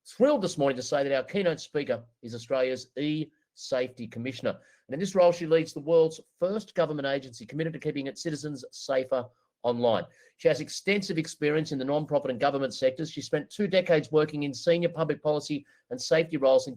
Thrilled this morning to say that our keynote speaker is Australia's e-Safety Commissioner. And in this role, she leads the world's first government agency committed to keeping its citizens safer online. She has extensive experience in the non-profit and government sectors. She spent 2 decades working in senior public policy and safety roles in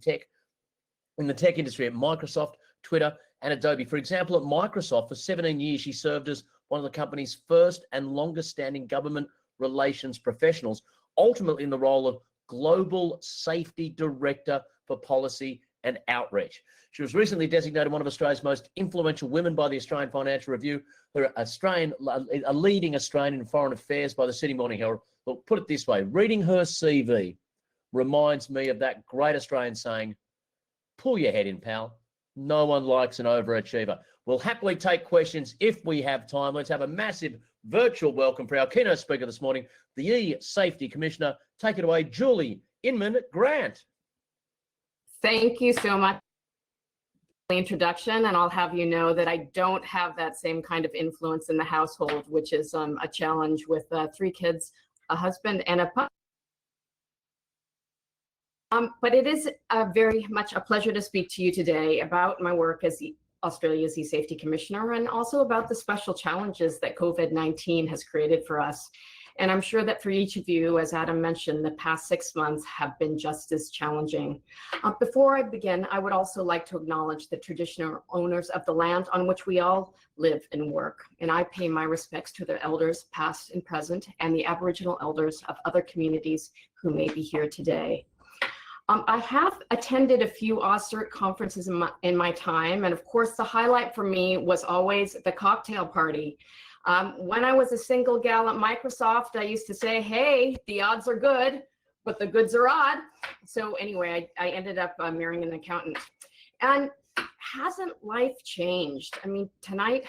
the tech industry at Microsoft, Twitter, and Adobe. For example, at Microsoft, for 17 years, she served as one of the company's first and longest standing government relations professionals, ultimately in the role of Global Safety Director for Policy and Outreach. She was recently designated one of Australia's most influential women by the Australian Financial Review, a leading Australian in foreign affairs by the Sydney Morning Herald. Look, put it this way, reading her CV reminds me of that great Australian saying, pull your head in, pal. No one likes an overachiever. We'll happily take questions if we have time. Let's have a massive virtual welcome for our keynote speaker this morning, the E-Safety Commissioner. Take it away, Julie Inman Grant. Thank you so much for the introduction, and I'll have you know that I don't have that same kind of influence in the household, which is a challenge with 3 kids, a husband, and a puppy. But it is very much a pleasure to speak to you today about my work as Australia's E-Safety Commissioner, and also about the special challenges that COVID-19 has created for us. And I'm sure that for each of you, as Adam mentioned, the past 6 months have been just as challenging. Before I begin, I would also like to acknowledge the traditional owners of the land on which we all live and work. And I pay my respects to their elders, past and present, and the Aboriginal elders of other communities who may be here today. I have attended a few AusCERT conferences in my time, and of course the highlight for me was always the cocktail party. When I was a single gal at Microsoft, I used to say, hey, the odds are good, but the goods are odd. So anyway, I ended up marrying an accountant. And hasn't life changed? I mean, tonight,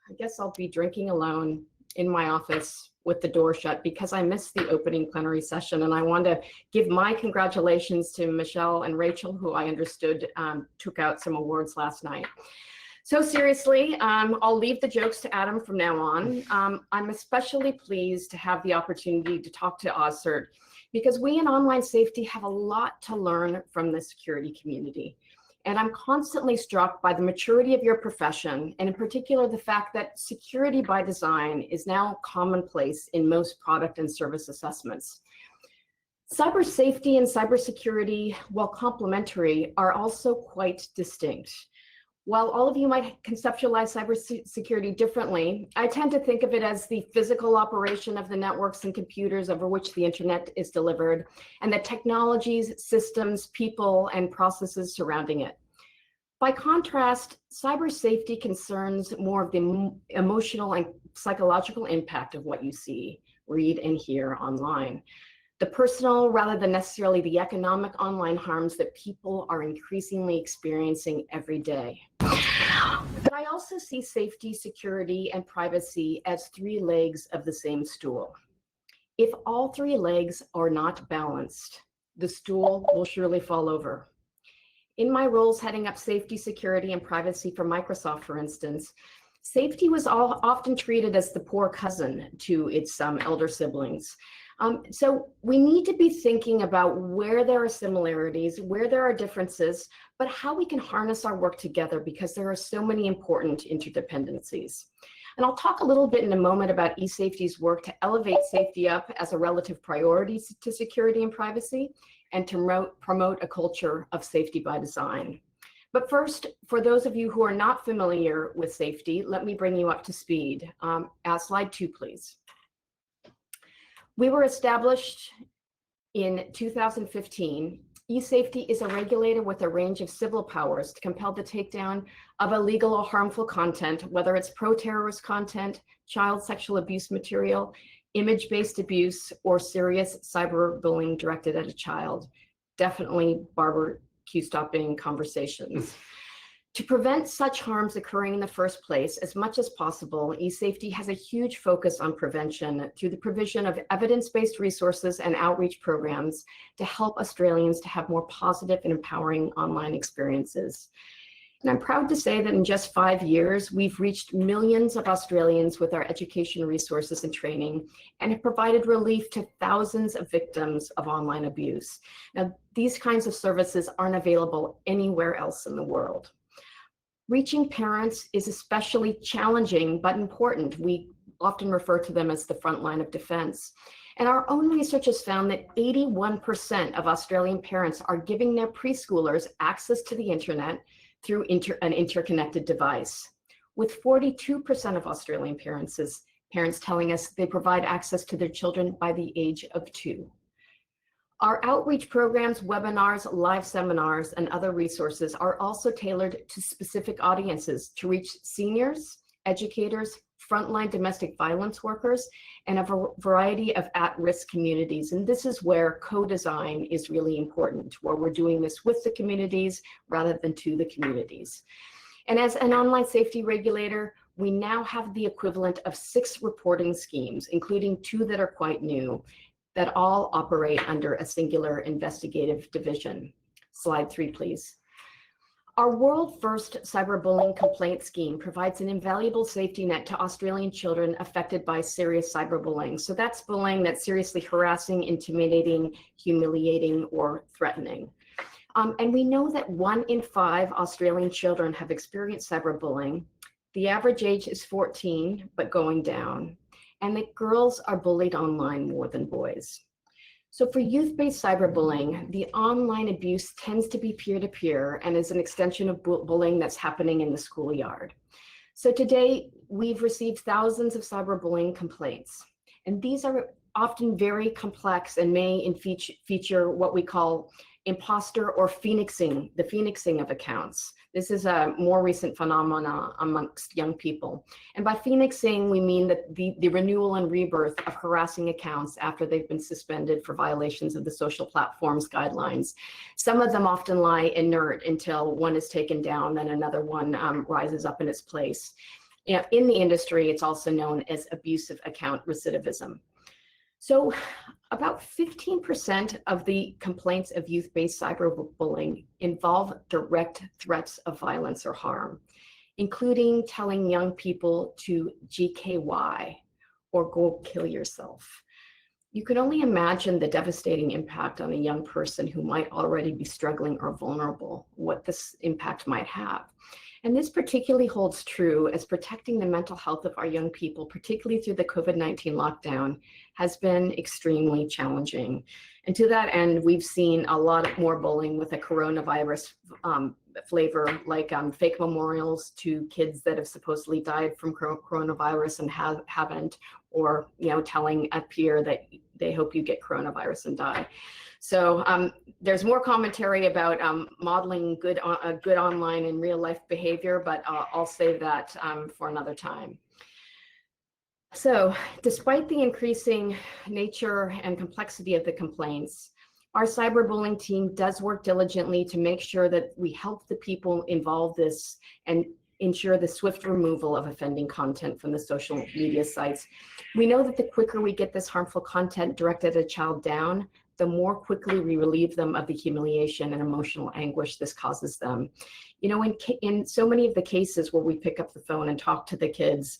I guess I'll be drinking alone in my office with the door shut because I missed the opening plenary session. And I want to give my congratulations to Michelle and Rachel, who I understood took out some awards last night. So seriously, I'll leave the jokes to Adam from now on. I'm especially pleased to have the opportunity to talk to AusCERT because we in online safety have a lot to learn from the security community. And I'm constantly struck by the maturity of your profession, and in particular, the fact that security by design is now commonplace in most product and service assessments. Cyber safety and cybersecurity, while complementary, are also quite distinct. While all of you might conceptualize cybersecurity differently, I tend to think of it as the physical operation of the networks and computers over which the internet is delivered, and the technologies, systems, people, and processes surrounding it. By contrast, cyber safety concerns more of the emotional and psychological impact of what you see, read, and hear online. The personal rather than necessarily the economic online harms that people are increasingly experiencing every day. But I also see safety, security, and privacy as 3 legs of the same stool. If all 3 legs are not balanced, the stool will surely fall over. In my roles heading up safety, security, and privacy for Microsoft, for instance, safety was often treated as the poor cousin to its elder siblings. So we need to be thinking about where there are similarities, where there are differences, but how we can harness our work together because there are so many important interdependencies. And I'll talk a little bit in a moment about eSafety's work to elevate safety up as a relative priority to security and privacy, and to promote a culture of safety by design. But first, for those of you who are not familiar with safety, let me bring you up to speed. Slide 2, please. We were established in 2015. eSafety is a regulator with a range of civil powers to compel the takedown of illegal or harmful content, whether it's pro-terrorist content, child sexual abuse material, image-based abuse, or serious cyberbullying directed at a child. Definitely barbecue stopping conversations. To prevent such harms occurring in the first place as much as possible, eSafety has a huge focus on prevention through the provision of evidence-based resources and outreach programs to help Australians to have more positive and empowering online experiences. And I'm proud to say that in just 5 years, we've reached millions of Australians with our education resources and training, and have provided relief to thousands of victims of online abuse. Now, these kinds of services aren't available anywhere else in the world. Reaching parents is especially challenging, but important. We often refer to them as the front line of defense. And our own research has found that 81% of Australian parents are giving their preschoolers access to the internet through an interconnected device, with 42% of Australian parents telling us they provide access to their children by the age of 2. Our outreach programs, webinars, live seminars, and other resources are also tailored to specific audiences to reach seniors, educators, frontline domestic violence workers, and a variety of at-risk communities. And this is where co-design is really important, where we're doing this with the communities rather than to the communities. And as an online safety regulator, we now have the equivalent of 6 reporting schemes, including 2 that are quite new, that all operate under a singular investigative division. Slide 3, please. Our world-first cyberbullying complaint scheme provides an invaluable safety net to Australian children affected by serious cyberbullying. So that's bullying that's seriously harassing, intimidating, humiliating, or threatening. And we know that 1 in 5 Australian children have experienced cyberbullying. The average age is 14, but going down. And that girls are bullied online more than boys. So for youth-based cyberbullying, the online abuse tends to be peer-to-peer and is an extension of bullying that's happening in the schoolyard. So today, we've received thousands of cyberbullying complaints, and these are often very complex and may feature what we call imposter or phoenixing, the phoenixing of accounts. This is a more recent phenomenon amongst young people. And by phoenixing, we mean that the renewal and rebirth of harassing accounts after they've been suspended for violations of the social platforms guidelines. Some of them often lie inert until one is taken down, then another one rises up in its place. In the industry, it's also known as abusive account recidivism. So about 15% of the complaints of youth-based cyberbullying involve direct threats of violence or harm, including telling young people to GKY or go kill yourself. You can only imagine the devastating impact on a young person who might already be struggling or vulnerable, what this impact might have. And this particularly holds true as protecting the mental health of our young people, particularly through the COVID-19 lockdown, has been extremely challenging. And to that end, we've seen a lot more bullying with a coronavirus flavor, like fake memorials to kids that have supposedly died from coronavirus and haven't, or telling a peer that they hope you get coronavirus and die. So there's more commentary about modeling good online and real life behavior, but I'll save that for another time. So despite the increasing nature and complexity of the complaints, our cyberbullying team does work diligently to make sure that we help the people involved and ensure the swift removal of offending content from the social media sites. We know that the quicker we get this harmful content directed at a child down, the more quickly we relieve them of the humiliation and emotional anguish this causes them. In so many of the cases where we pick up the phone and talk to the kids,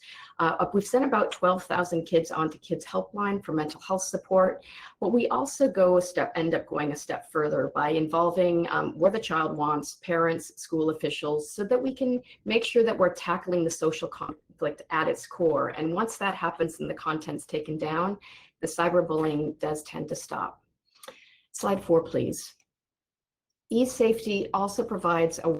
we've sent about 12,000 kids onto Kids Helpline for mental health support, but we also end up going a step further by involving where the child wants, parents, school officials, so that we can make sure that we're tackling the social conflict at its core. And once that happens and the content's taken down, the cyberbullying does tend to stop. Slide 4, please. eSafety also provides a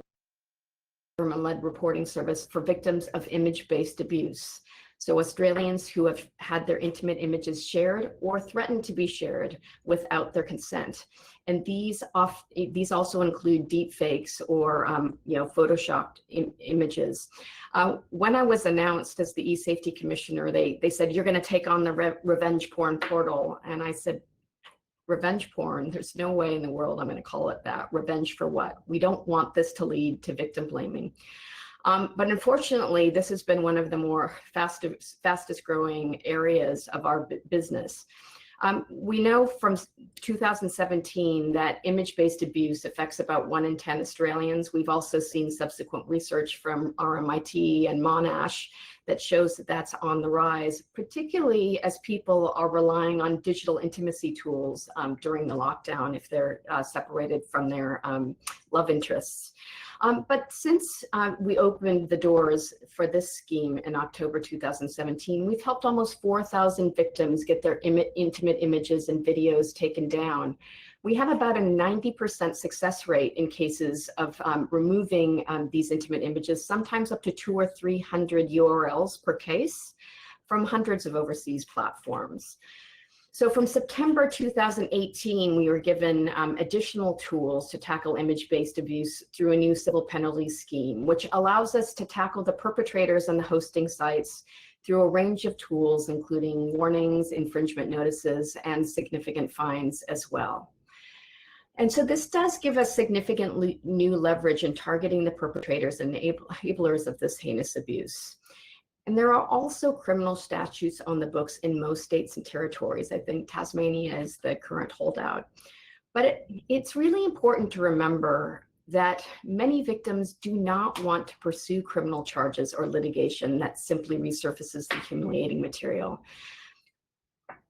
government-led reporting service for victims of image-based abuse. So Australians who have had their intimate images shared or threatened to be shared without their consent. And these also include deep fakes or photoshopped images. When I was announced as the eSafety Commissioner, they said, "You're going to take on the revenge porn portal." And I said, "Revenge porn? There's no way in the world I'm going to call it that. Revenge for what? We don't want this to lead to victim blaming." But unfortunately, this has been one of the more fastest growing areas of our business. We know from 2017 that image-based abuse affects about 1 in 10 Australians. We've also seen subsequent research from RMIT and Monash that shows that that's on the rise, particularly as people are relying on digital intimacy tools during the lockdown if they're separated from their love interests. But since we opened the doors for this scheme in October 2017, we've helped almost 4,000 victims get their intimate images and videos taken down. We have about a 90% success rate in cases of removing these intimate images, sometimes up to 200 or 300 URLs per case from hundreds of overseas platforms. So from September 2018, we were given additional tools to tackle image-based abuse through a new civil penalty scheme, which allows us to tackle the perpetrators and the hosting sites through a range of tools, including warnings, infringement notices, and significant fines as well. And so this does give us significant new leverage in targeting the perpetrators and enablers of this heinous abuse. And there are also criminal statutes on the books in most states and territories. I think Tasmania is the current holdout. But it's really important to remember that many victims do not want to pursue criminal charges or litigation that simply resurfaces the humiliating material.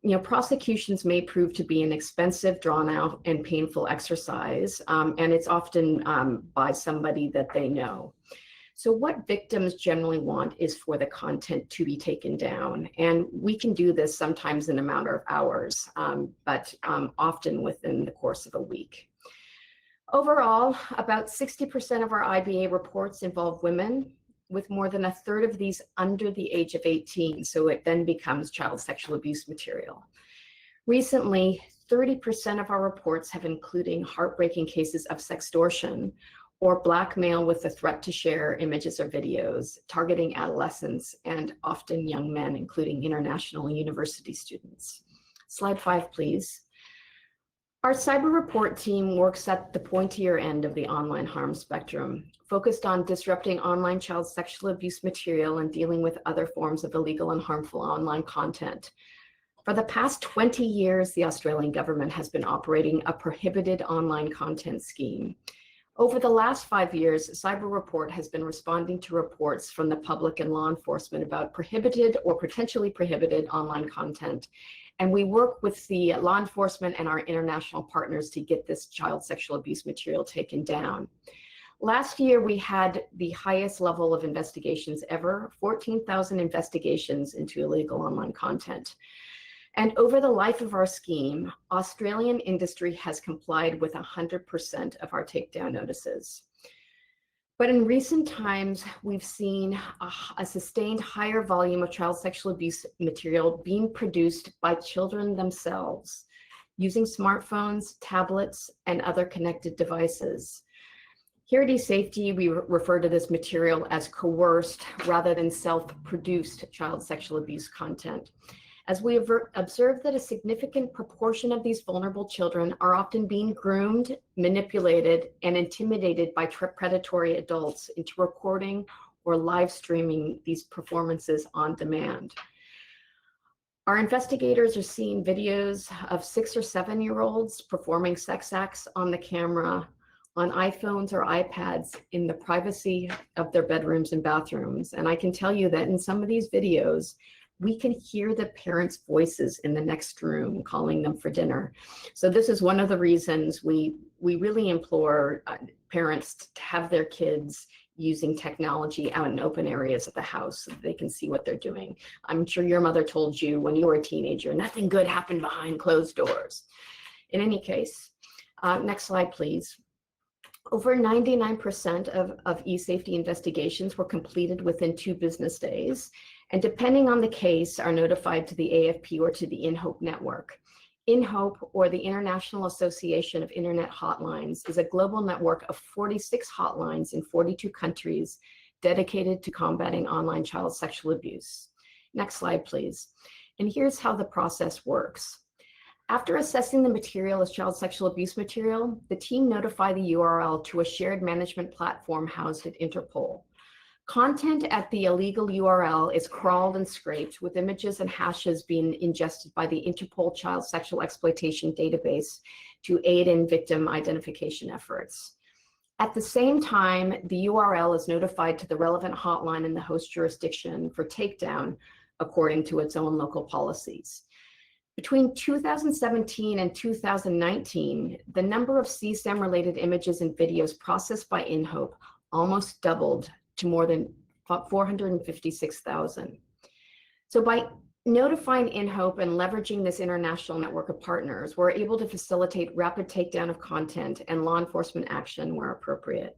You know, prosecutions may prove to be an expensive, drawn out, and painful exercise, and it's often by somebody that they know. So what victims generally want is for the content to be taken down. And we can do this sometimes in a matter of hours, but often within the course of a week. Overall, about 60% of our IBA reports involve women, with more than a third of these under the age of 18. So it then becomes child sexual abuse material. Recently, 30% of our reports have included heartbreaking cases of sextortion, or blackmail with the threat to share images or videos, targeting adolescents and often young men, including international and university students. Slide 5, please. Our cyber report team works at the pointier end of the online harm spectrum, focused on disrupting online child sexual abuse material and dealing with other forms of illegal and harmful online content. For the past 20 years, the Australian government has been operating a prohibited online content scheme. Over the last 5 years, Cyber Report has been responding to reports from the public and law enforcement about prohibited or potentially prohibited online content. And we work with the law enforcement and our international partners to get this child sexual abuse material taken down. Last year, we had the highest level of investigations ever, 14,000 investigations into illegal online content. And over the life of our scheme, Australian industry has complied with 100% of our takedown notices. But in recent times, we've seen a sustained higher volume of child sexual abuse material being produced by children themselves, using smartphones, tablets, and other connected devices. Here at eSafety, we refer to this material as coerced rather than self-produced child sexual abuse content, as we have observed that a significant proportion of these vulnerable children are often being groomed, manipulated, and intimidated by predatory adults into recording or live streaming these performances on demand. Our investigators are seeing videos of 6 or 7-year-olds performing sex acts on the camera on iPhones or iPads in the privacy of their bedrooms and bathrooms. And I can tell you that in some of these videos, we can hear the parents' voices in the next room calling them for dinner. So this is one of the reasons we really implore parents to have their kids using technology out in open areas of the house so that they can see what they're doing. I'm sure your mother told you when you were a teenager, nothing good happened behind closed doors. In any case, next slide, please. Over 99% of eSafety investigations were completed within 2 business days, and depending on the case, are notified to the AFP or to the InHope network. InHope, or the International Association of Internet Hotlines, is a global network of 46 hotlines in 42 countries dedicated to combating online child sexual abuse. Next slide, please. And here's how the process works. After assessing the material as child sexual abuse material, the team notify the URL to a shared management platform housed at Interpol. Content at the illegal URL is crawled and scraped, with images and hashes being ingested by the Interpol Child Sexual Exploitation Database to aid in victim identification efforts. At the same time, the URL is notified to the relevant hotline in the host jurisdiction for takedown according to its own local policies. Between 2017 and 2019, the number of CSAM-related images and videos processed by InHope almost doubled to more than 456,000. So by notifying InHope and leveraging this international network of partners, we're able to facilitate rapid takedown of content and law enforcement action where appropriate.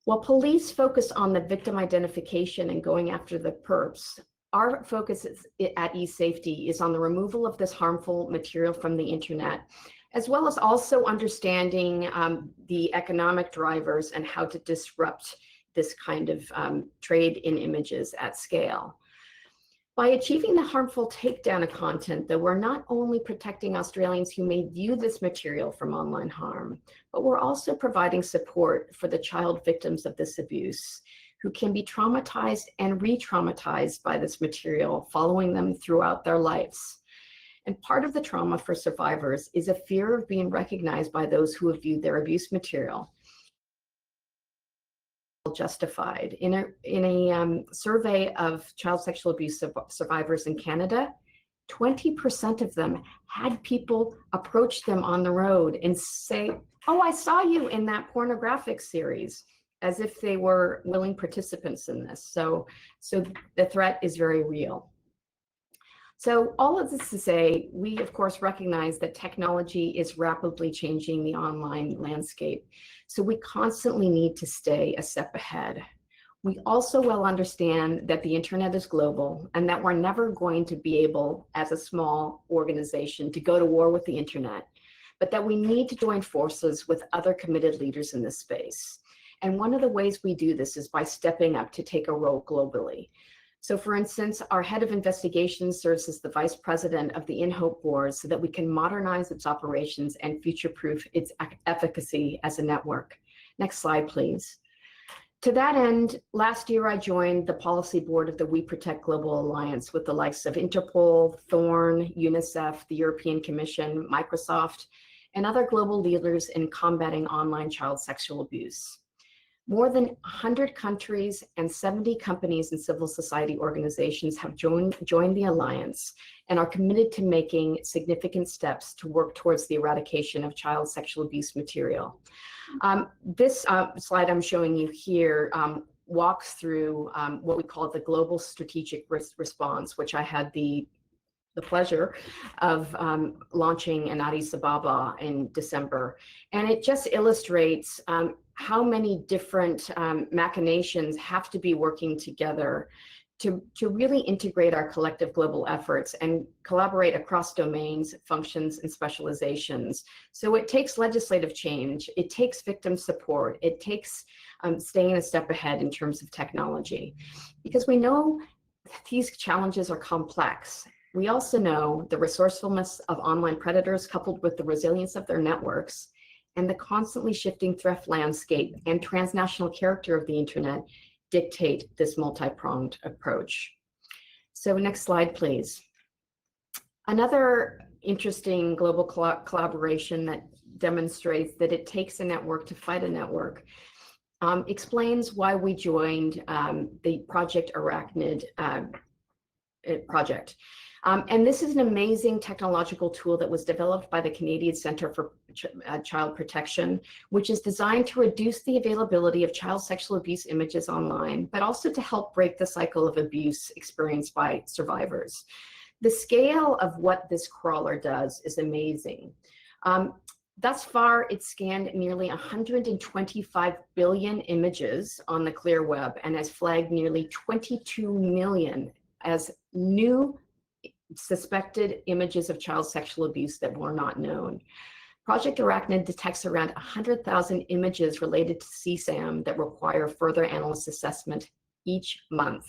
While police focus on the victim identification and going after the perps, our focus at eSafety is on the removal of this harmful material from the internet, as well as also understanding the economic drivers and how to disrupt this kind of trade in images at scale. By achieving the harmful takedown of content, though, we're not only protecting Australians who may view this material from online harm, but we're also providing support for the child victims of this abuse, who can be traumatized and re-traumatized by this material, following them throughout their lives. And part of the trauma for survivors is a fear of being recognized by those who have viewed their abuse material. Justified. In a survey of child sexual abuse survivors in Canada, 20% of them had people approach them on the road and say, "Oh, I saw you in that pornographic series," as if they were willing participants in this. So the threat is very real. So all of this to say, we of course recognize that technology is rapidly changing the online landscape. So we constantly need to stay a step ahead. We also well understand that the internet is global and that we're never going to be able, as a small organization, to go to war with the internet, but that we need to join forces with other committed leaders in this space. And one of the ways we do this is by stepping up to take a role globally. So for instance, our head of investigations serves as the vice president of the InHope board so that we can modernize its operations and future-proof its efficacy as a network. Next slide, please. To that end, last year I joined the policy board of the We Protect Global Alliance with the likes of Interpol, Thorn, UNICEF, the European Commission, Microsoft, and other global leaders in combating online child sexual abuse. More than 100 countries and 70 companies and civil society organizations have joined the Alliance and are committed to making significant steps to work towards the eradication of child sexual abuse material. This slide I'm showing you here walks through what we call the Global Strategic Response, which I had the pleasure of launching in Addis Ababa in December. And it just illustrates how many different machinations have to be working together to really integrate our collective global efforts and collaborate across domains, functions, and specializations. So it takes legislative change, it takes victim support, it takes staying a step ahead in terms of technology. Because we know these challenges are complex. We also know the resourcefulness of online predators coupled with the resilience of their networks and the constantly shifting threat landscape and transnational character of the internet dictate this multi-pronged approach. So next slide, please. Another interesting global collaboration that demonstrates that it takes a network to fight a network explains why we joined the Project Arachnid project. And this is an amazing technological tool that was developed by the Canadian Centre for Child Protection, which is designed to reduce the availability of child sexual abuse images online, but also to help break the cycle of abuse experienced by survivors. The scale of what this crawler does is amazing. Thus far, it's scanned nearly 125 billion images on the clear web and has flagged nearly 22 million as new suspected images of child sexual abuse that were not known. Project Arachnid detects around 100,000 images related to CSAM that require further analyst assessment each month.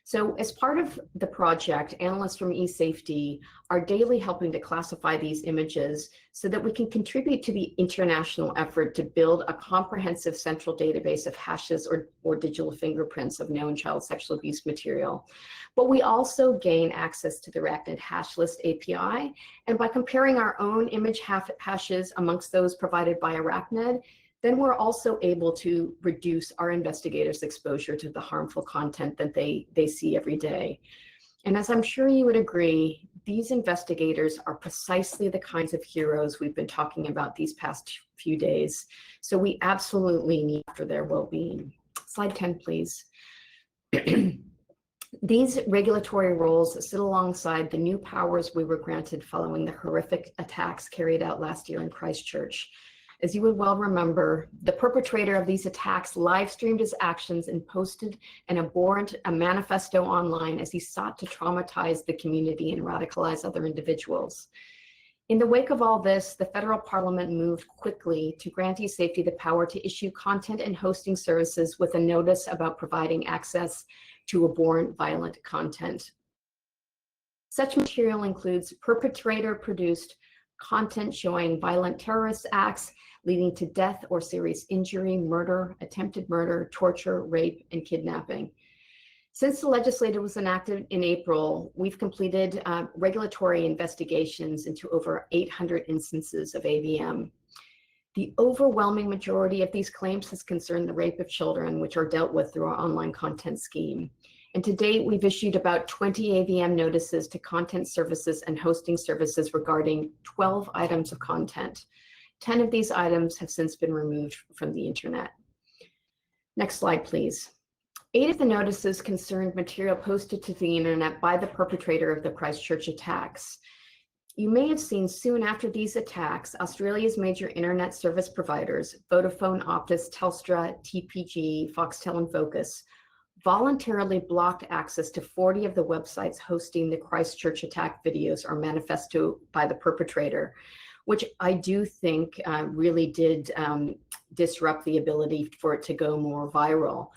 So as part of the project, analysts from eSafety are daily helping to classify these images so that we can contribute to the international effort to build a comprehensive central database of hashes or digital fingerprints of known child sexual abuse material. But we also gain access to the AracNet hash list API. And by comparing our own image hashes amongst those provided by AracNet, then we're also able to reduce our investigators' exposure to the harmful content that they see every day. And as I'm sure you would agree, these investigators are precisely the kinds of heroes we've been talking about these past few days. So we absolutely need for their well-being. Slide 10, please. These regulatory roles sit alongside the new powers we were granted following the horrific attacks carried out last year in Christchurch. As you would well remember, the perpetrator of these attacks live streamed his actions and posted an abhorrent manifesto online as he sought to traumatize the community and radicalize other individuals. In the wake of all this, the federal parliament moved quickly to grant eSafety the power to issue content and hosting services with a notice about providing access to abhorrent violent content. Such material includes perpetrator-produced content showing violent terrorist acts leading to death or serious injury, murder, attempted murder, torture, rape, and kidnapping. Since the legislation was enacted in April, we've completed regulatory investigations into over 800 instances of AVM. The overwhelming majority of these claims has concerned the rape of children, which are dealt with through our online content scheme. And to date, we've issued about 20 AVM notices to content services and hosting services regarding 12 items of content. 10 of these items have since been removed from the internet. Next slide, please. 8 of the notices concerned material posted to the internet by the perpetrator of the Christchurch attacks. You may have seen soon after these attacks, Australia's major internet service providers, Vodafone, Optus, Telstra, TPG, Foxtel, and Vocus, voluntarily blocked access to 40 of the websites hosting the Christchurch attack videos or manifesto by the perpetrator, which I do think really did disrupt the ability for it to go more viral.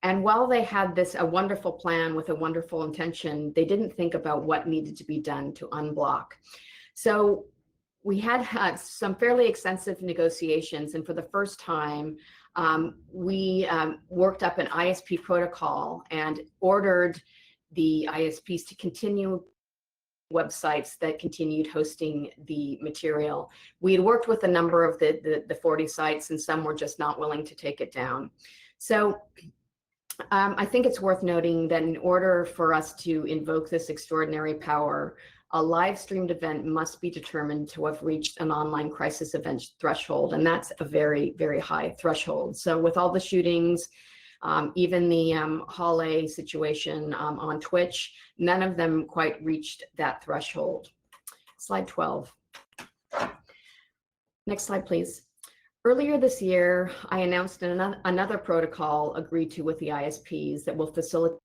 And while they had a wonderful plan with a wonderful intention, they didn't think about what needed to be done to unblock. So we had some fairly extensive negotiations, and for the first time, we worked up an ISP protocol and ordered the ISPs to continue websites that continued hosting the material. We had worked with a number of the 40 sites, and some were just not willing to take it down. So I think it's worth noting that in order for us to invoke this extraordinary power, a live streamed event must be determined to have reached an online crisis event threshold, and that's a very, very high threshold. So with all the shootings, even the Hall A situation on Twitch, none of them quite reached that threshold. Slide 12. Next slide, please. Earlier this year, I announced another protocol agreed to with the ISPs that will facilitate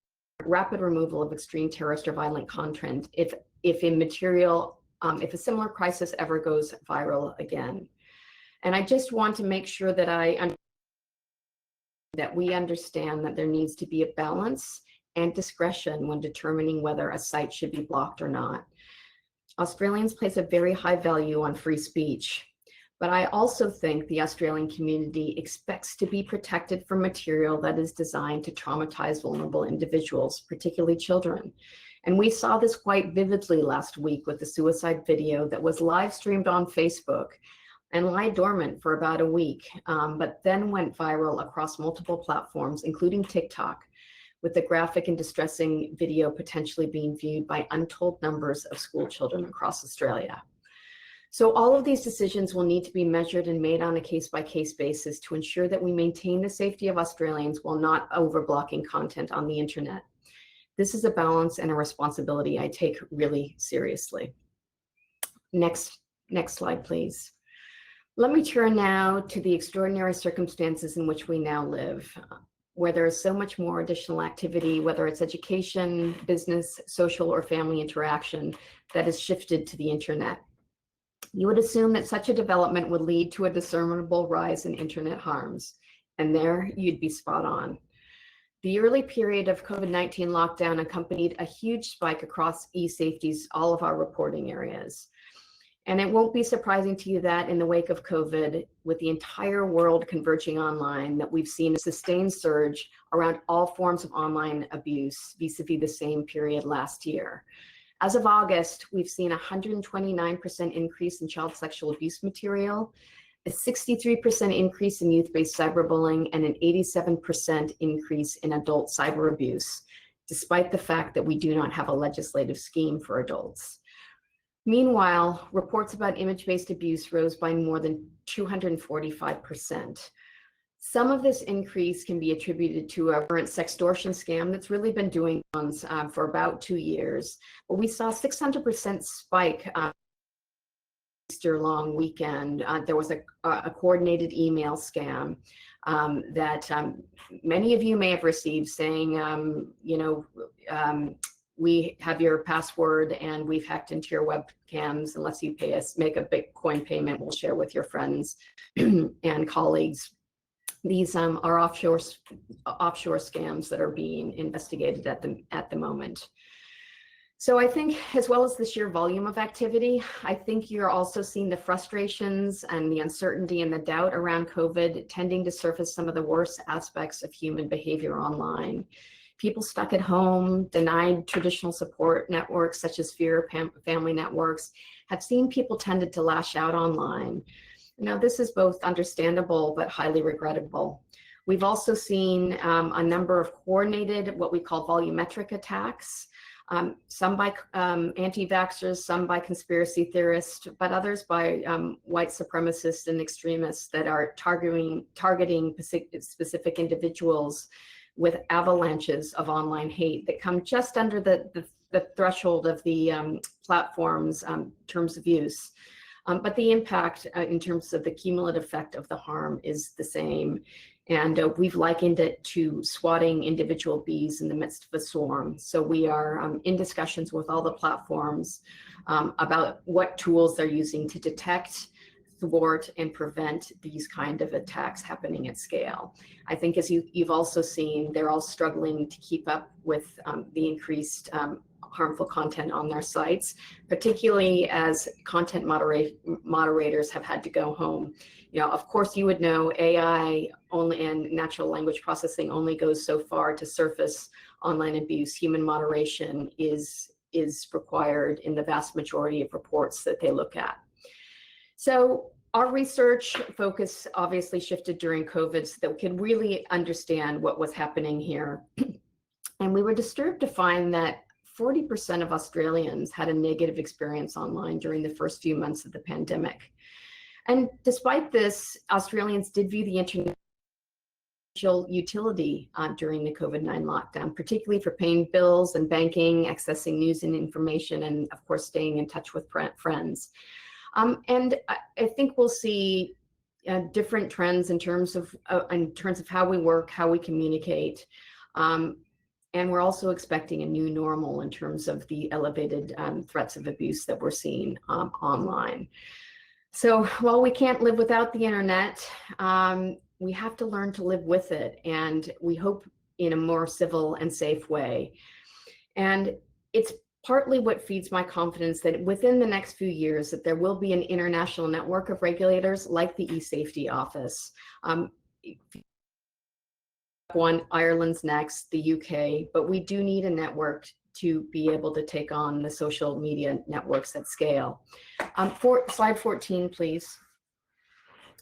rapid removal of extreme terrorist or violent content if a similar crisis ever goes viral again. And I just want to make sure that we understand that there needs to be a balance and discretion when determining whether a site should be blocked or not. Australians place a very high value on free speech, but I also think the Australian community expects to be protected from material that is designed to traumatize vulnerable individuals, particularly children. And we saw this quite vividly last week with the suicide video that was live streamed on Facebook and lie dormant for about a week, but then went viral across multiple platforms, including TikTok, with the graphic and distressing video potentially being viewed by untold numbers of school children across Australia. So all of these decisions will need to be measured and made on a case-by-case basis to ensure that we maintain the safety of Australians while not over-blocking content on the internet. This is a balance and a responsibility I take really seriously. Next slide, please. Let me turn now to the extraordinary circumstances in which we now live, where there is so much more additional activity, whether it's education, business, social, or family interaction, that has shifted to the internet. You would assume that such a development would lead to a discernible rise in internet harms, and there you'd be spot on. The early period of COVID-19 lockdown accompanied a huge spike across e-safety's, all of our reporting areas. And it won't be surprising to you that in the wake of COVID, with the entire world converging online, that we've seen a sustained surge around all forms of online abuse vis-a-vis the same period last year. As of August, we've seen a 129% increase in child sexual abuse material, a 63% increase in youth-based cyberbullying, and an 87% increase in adult cyber abuse, despite the fact that we do not have a legislative scheme for adults. Meanwhile, reports about image-based abuse rose by more than 245%. Some of this increase can be attributed to a current sextortion scam that's really been doing for about 2 years. But we saw a 600% spike Easter long weekend. There was a coordinated email scam that many of you may have received saying, we have your password and we've hacked into your webcams. Unless you pay us, make a Bitcoin payment, we'll share with your friends and colleagues. These are offshore scams that are being investigated at the moment. So I think, as well as the sheer volume of activity, I think you're also seeing the frustrations and the uncertainty and the doubt around COVID tending to surface some of the worst aspects of human behavior online. People stuck at home, denied traditional support networks such as fear family networks, have seen people tended to lash out online. Now, this is both understandable but highly regrettable. We've also seen a number of coordinated, what we call volumetric attacks, some by anti-vaxxers, some by conspiracy theorists, but others by white supremacists and extremists that are targeting specific individuals with avalanches of online hate that come just under the threshold of the platform's terms of use. But the impact in terms of the cumulative effect of the harm is the same. And we've likened it to swatting individual bees in the midst of a swarm. So we are in discussions with all the platforms about what tools they're using to detect, thwart, and prevent these kind of attacks happening at scale. I think, as you've also seen, they're all struggling to keep up with the increased harmful content on their sites, particularly as content moderators have had to go home. Of course, you would know AI only and natural language processing only goes so far to surface online abuse. Human moderation is required in the vast majority of reports that they look at. So our research focus obviously shifted during COVID so that we could really understand what was happening here. And we were disturbed to find that 40% of Australians had a negative experience online during the first few months of the pandemic. And despite this, Australians did view the internet utility during the COVID-19 lockdown, particularly for paying bills and banking, accessing news and information, and of course, staying in touch with friends. And I think we'll see different trends in terms of how we work, how we communicate. And we're also expecting a new normal in terms of the elevated threats of abuse that we're seeing online. So while we can't live without the internet, we have to learn to live with it, and we hope in a more civil and safe way. And it's partly what feeds my confidence that within the next few years that there will be an international network of regulators like the eSafety Office. One, Ireland's next, the UK, but we do need a network to be able to take on the social media networks at scale. Slide 14, please.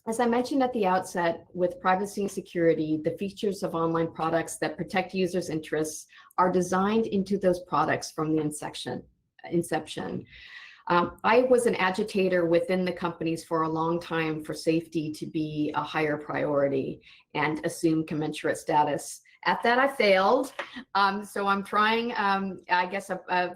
As I mentioned at the outset, with privacy and security, the features of online products that protect users' interests are designed into those products from the inception. I was an agitator within the companies for a long time for safety to be a higher priority and assume commensurate status. At that, I failed. So I'm trying, I guess,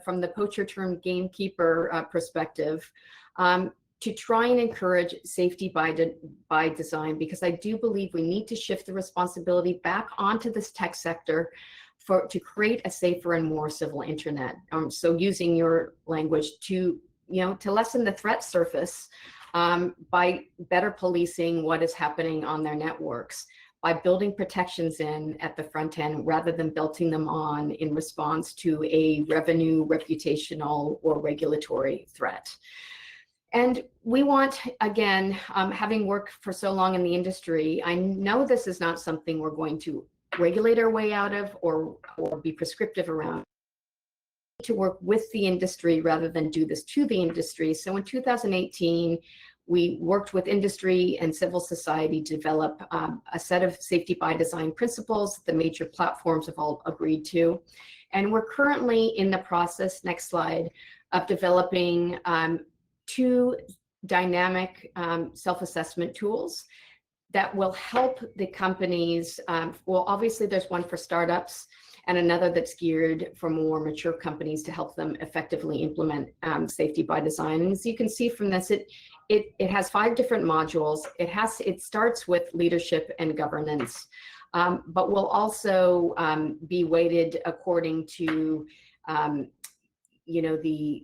from the poacher turned gamekeeper perspective, to try and encourage safety by design, because I do believe we need to shift the responsibility back onto this tech sector to create a safer and more civil internet. So using your language to lessen the threat surface by better policing what is happening on their networks, by building protections in at the front end rather than belting them on in response to a revenue, reputational, or regulatory threat. And we want, again, having worked for so long in the industry, I know this is not something we're going to regulate our way out of or be prescriptive around. To work with the industry rather than do this to the industry. So in 2018, we worked with industry and civil society to develop a set of safety by design principles that the major platforms have all agreed to. And we're currently in the process, next slide, of developing 2 dynamic self-assessment tools that will help the companies. Well, obviously there's one for startups and another that's geared for more mature companies to help them effectively implement safety by design. And as you can see from this, it has 5 different modules. It starts with leadership and governance, but will also be weighted according to the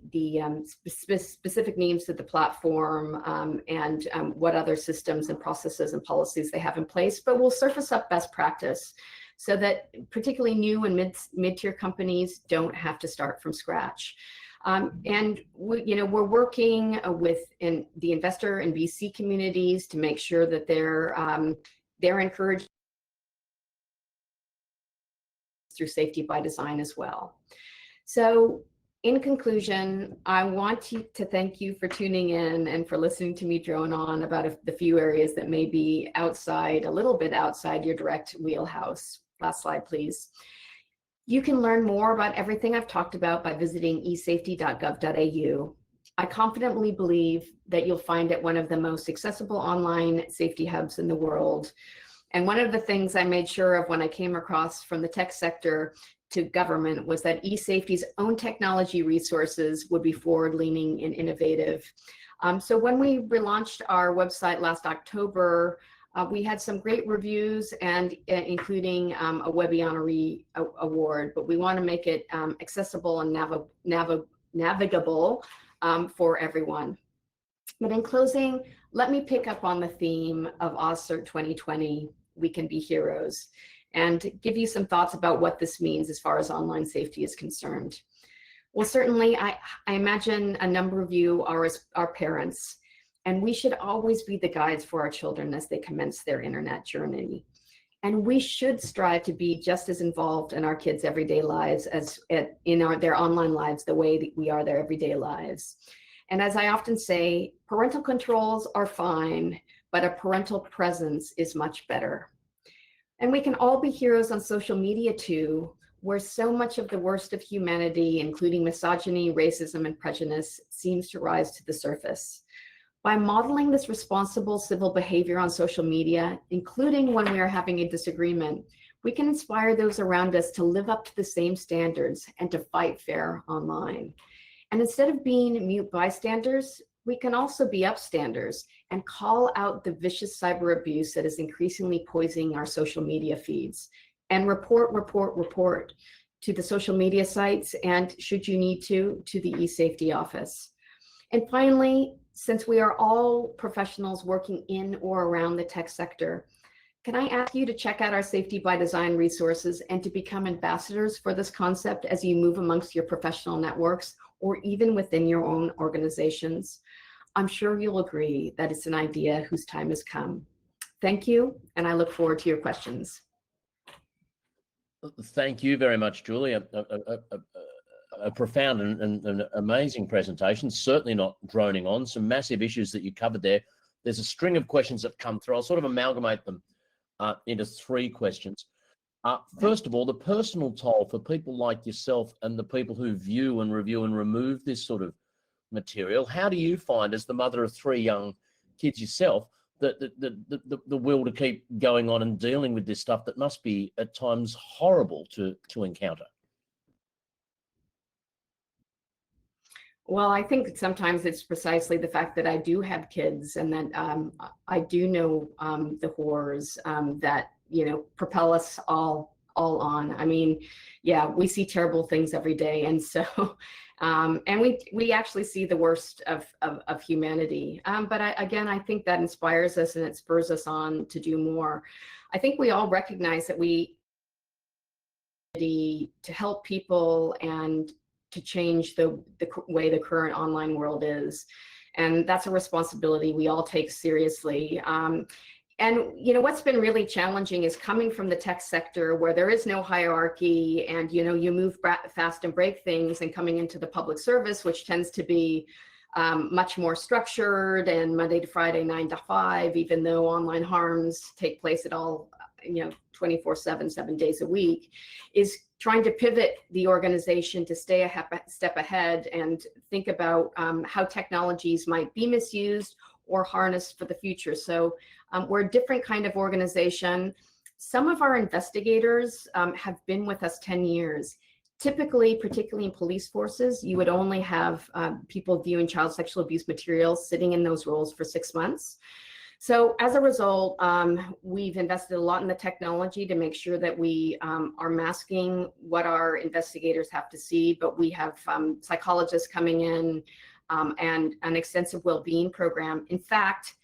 specific needs of the platform and what other systems and processes and policies they have in place, but we'll surface up best practice so that particularly new and mid-tier companies don't have to start from scratch. And we're working with the investor and VC communities to make sure that they're encouraged through safety by design as well. So in conclusion, I want to thank you for tuning in and for listening to me drone on about the few areas that may be a little bit outside your direct wheelhouse. Last slide, please. You can learn more about everything I've talked about by visiting esafety.gov.au. I confidently believe that you'll find it one of the most accessible online safety hubs in the world. And one of the things I made sure of when I came across from the tech sector to government was that eSafety's own technology resources would be forward-leaning and innovative. So when we relaunched our website last October, we had some great reviews and including a Webby Honoree Award, but we want to make it accessible and navigable for everyone. But in closing, let me pick up on the theme of AusCERT 2020, We Can Be Heroes, and give you some thoughts about what this means as far as online safety is concerned. Well, certainly, I imagine a number of you are parents, and we should always be the guides for our children as they commence their internet journey. And we should strive to be just as involved in our kids' everyday lives as in their online lives, the way that we are their everyday lives. And as I often say, parental controls are fine, but a parental presence is much better. And we can all be heroes on social media too, where so much of the worst of humanity, including misogyny, racism, and prejudice, seems to rise to the surface. By modeling this responsible civil behavior on social media, including when we are having a disagreement, we can inspire those around us to live up to the same standards and to fight fair online. And instead of being mute bystanders, we can also be upstanders and call out the vicious cyber abuse that is increasingly poisoning our social media feeds, and report to the social media sites, and should you need to the eSafety office. And finally, since we are all professionals working in or around the tech sector, can I ask you to check out our Safety by Design resources and to become ambassadors for this concept as you move amongst your professional networks or even within your own organizations? I'm sure you'll agree that it's an idea whose time has come. Thank you, and I look forward to your questions. Thank you very much, Julie. A profound and amazing presentation, certainly not droning on. Some massive issues that you covered there. There's a string of questions that come through. I'll sort of amalgamate them into 3 questions. First of all, the personal toll for people like yourself and the people who view and review and remove this sort of material. How do you find, as the mother of 3 young kids yourself, the will to keep going on and dealing with this stuff that must be at times horrible to encounter? Well, I think sometimes it's precisely the fact that I do have kids and that I do know the horrors that propel us all all on. I mean, yeah, we see terrible things every day. And so, and we actually see the worst of humanity. But again, I think that inspires us and it spurs us on to do more. I think we all recognize that we need to help people and to change the way the current online world is. And that's a responsibility we all take seriously. And you know, what's been really challenging is coming from the tech sector where there is no hierarchy and, you know, you move fast and break things, and coming into the public service, which tends to be much more structured and Monday to Friday, 9 to 5, even though online harms take place at all, you know, 24/7, 7 days a week, is trying to pivot the organization to stay a step ahead and think about how technologies might be misused or harnessed for the future. So we're a different kind of organization. Some of our investigators have been with us 10 years. Typically, particularly in police forces, you would only have people viewing child sexual abuse materials sitting in those roles for 6 months. So as a result, we've invested a lot in the technology to make sure that we are masking what our investigators have to see, but we have psychologists coming in and an extensive well-being program. In fact,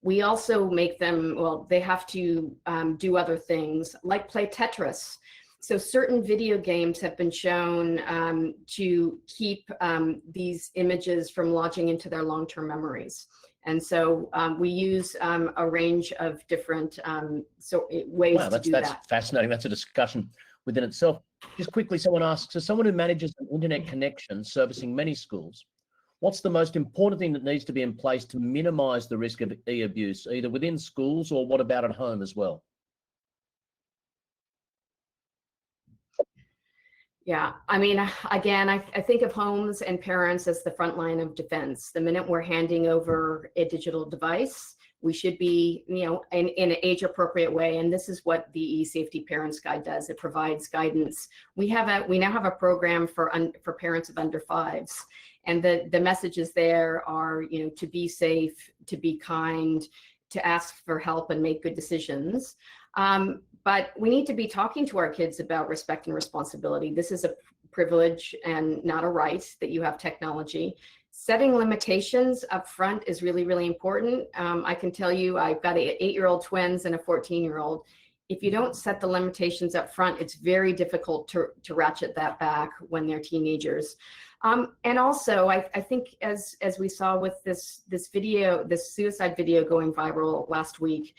we also make them, well, they have to do other things like play Tetris. So certain video games have been shown to keep these images from lodging into their long-term memories. And so we use a range of different ways to do that. That's fascinating. That's a discussion within itself. Just quickly, someone asks, as someone who manages an internet connection servicing many schools, what's the most important thing that needs to be in place to minimize the risk of e-abuse, either within schools or what about at home as well? Yeah, I mean, again, I think of homes and parents as the front line of defense. The minute we're handing over a digital device, we should be, you know, in an age-appropriate way. And this is what the E-Safety Parents Guide does. It provides guidance. We now have a program for parents of under 5s. And the messages there are, you know, to be safe, to be kind, to ask for help and make good decisions. But we need to be talking to our kids about respect and responsibility. This is a privilege and not a right that you have technology. Setting limitations up front is really, really important. I can tell you, I've got 8-year-old twins and a 14-year-old. If you don't set the limitations up front, it's very difficult to ratchet that back when they're teenagers. And also, I think as we saw with this video, this suicide video going viral last week,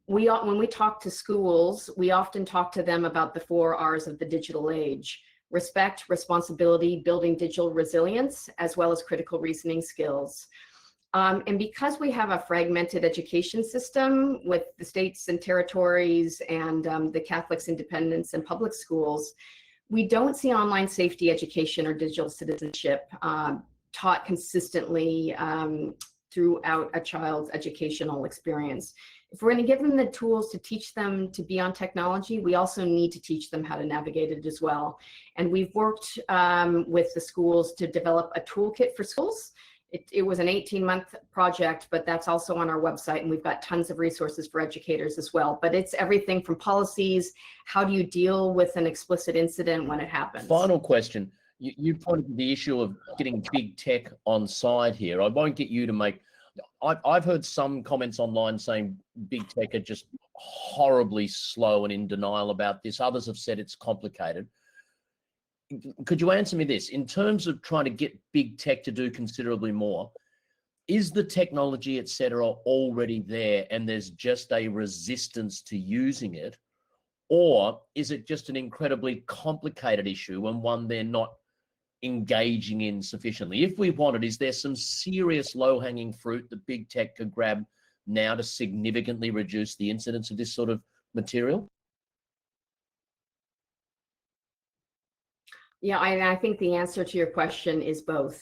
when we talk to schools, we often talk to them about the 4 R's of the digital age: respect, responsibility, building digital resilience, as well as critical reasoning skills. And because we have a fragmented education system with the states and territories and the Catholics, independents, and public schools, we don't see online safety education or digital citizenship taught consistently throughout a child's educational experience. If we're going to give them the tools to teach them to be on technology, we also need to teach them how to navigate it as well. And we've worked with the schools to develop a toolkit for schools. It was an 18-month project, but that's also on our website, and we've got tons of resources for educators as well. But it's everything from policies, how do you deal with an explicit incident when it happens? Final question. You pointed to the issue of getting big tech on side here. I won't get you to make, I've heard some comments online saying big tech are just horribly slow and in denial about this. Others have said it's complicated. Could you answer me this? In terms of trying to get big tech to do considerably more, is the technology, et cetera, already there and there's just a resistance to using it? Or is it just an incredibly complicated issue and one they're not engaging in sufficiently? If we wanted, is there some serious low-hanging fruit that big tech could grab now to significantly reduce the incidence of this sort of material? Yeah, I think the answer to your question is both.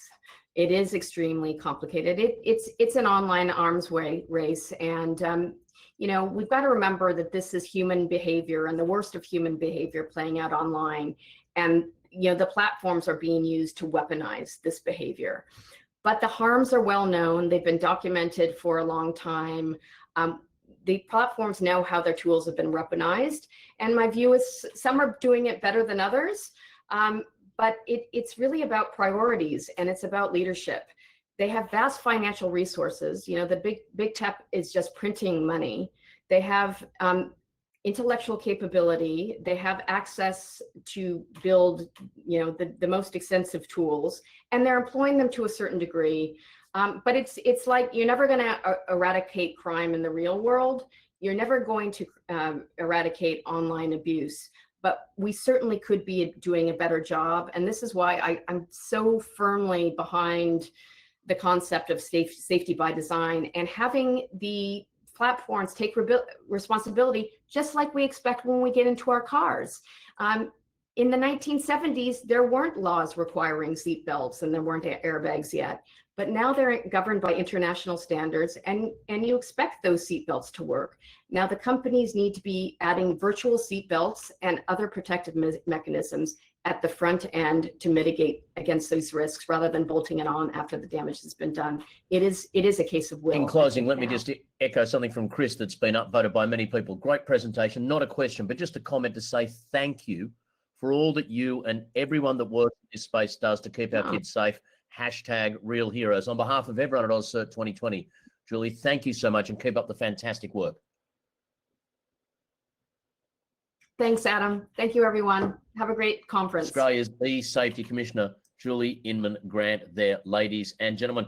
It is extremely complicated. It's an online arms race, and you know, we've got to remember that this is human behavior and the worst of human behavior playing out online, and you know, the platforms are being used to weaponize this behavior. But the harms are well known. They've been documented for a long time. the platforms know how their tools have been weaponized. And my view is some are doing it better than others, but it's really about priorities and it's about leadership. They have vast financial resources. The big tech is just printing money. They have intellectual capability. They have access to build, the most extensive tools, and they're employing them to a certain degree. But it's like you're never going to eradicate crime in the real world. You're never going to eradicate online abuse, but we certainly could be doing a better job. And this is why I'm so firmly behind the concept of safety by design and having the platforms take responsibility, just like we expect when we get into our cars. In the 1970s, there weren't laws requiring seatbelts and there weren't airbags yet, but now they're governed by international standards and you expect those seatbelts to work. Now the companies need to be adding virtual seatbelts and other protective mechanisms at the front end to mitigate against these risks rather than bolting it on after the damage has been done. It is a case of will. In closing, let me just echo something from Chris that's been upvoted by many people. Great presentation, not a question, but just a comment to say thank you for all that you and everyone that works in this space does to keep our kids safe. #RealHeroes. On behalf of everyone at AusCERT 2020, Julie, thank you so much and keep up the fantastic work. Thanks, Adam. Thank you, everyone. Have a great conference. Australia's e-Safety Commissioner, Julie Inman Grant there, ladies and gentlemen.